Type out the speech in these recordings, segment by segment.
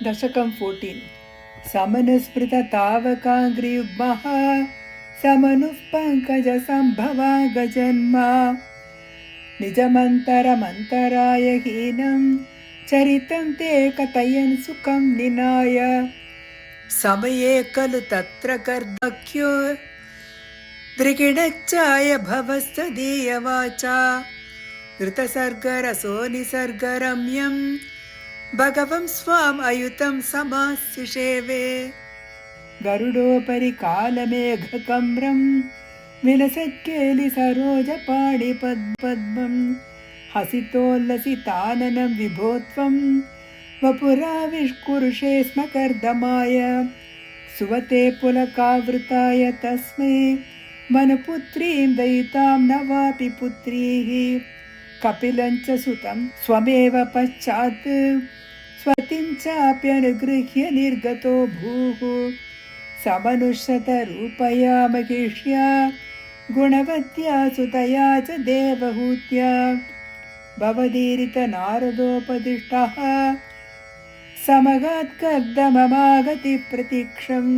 दशकं 14 समनुस्मृततावकाङ्घ्रियुग्मः समनुः पङ्कजसम्भवा गजन्मा निजमन्तरमन्तराय हीनं चरितं ते कथयन् सुखं निनाय समये खलु तत्र गर्भख्यो दृगिणच्चाय भवस्तदीयवाचा धृतसर्गरसो निसर्गरम्यं भगवं स्वाम् अयुतं समाशिषेवे गरुडोपरि कालमेघकम्रं विलसत्केलि सरोजपाणिपद्मं हसितोल्लसिताननं विभो त्वं वपुराविष्कुरुषे स्म कर्दमाय सुवते पुलकावृताय तस्मै वनपुत्रीं दयितां न वापि पुत्रीः कपिलं च सुतं स्वमेव पश्चात् स्वतिं चाप्यनुगृह्य निर्गतो भूः समनुशतरूपया महिष्या गुणवत्या सुतया च देवहूत्या भवदीरितनारदोपदिष्टः समगात्कर्दममागति प्रतीक्षम्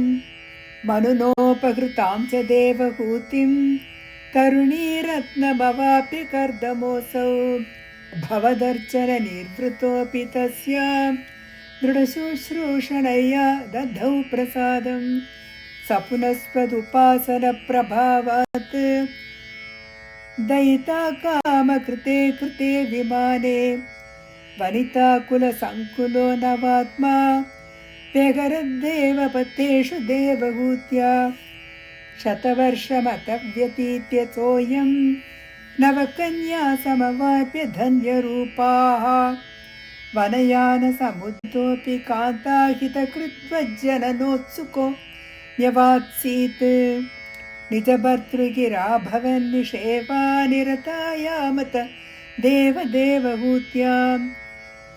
मनुनोपहृतां च देवहूतिं तरुणीरत्नमवाप्य कर्दमोऽसौ भवदर्चननिर्वृतोऽपि तस्य दृढशुश्रूषणया दधौ प्रसादं स पुनस्त्वदुपासनप्रभावात् दयिता कामकृते कृते विमाने वनिताकुलसङ्कुलो नवात्मा व्यगरद्देवपतेषु देवहूत्या शतवर्षमतव्यतीत्य सोऽयं नवकन्या समवाप्य धन्यरूपाः वनयानसमुद्रोऽपि कान्ताहितकृत्वज्जननोत्सुको न्यवात्सीत् निजभर्तृगिरा भवन्निषेवा निरतायामत देवदेवहूत्यां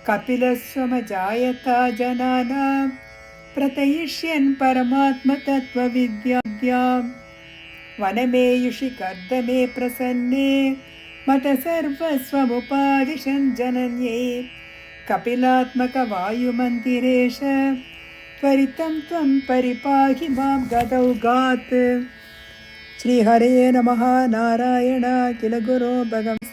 कपिलस्वमजायता जनानां प्रतयिष्यन् परमात्मतत्त्वविद्यां वनमेयुषि कर्दमे प्रसन्ने मत सर्वस्वमुपादिशन् जनन्यै कपिलात्मकवायुमन्दिरेश त्वरितं त्वं परिपाहि मां गदौगात्। श्रीहरे नमः। नारायण किल गुरो भगवन्।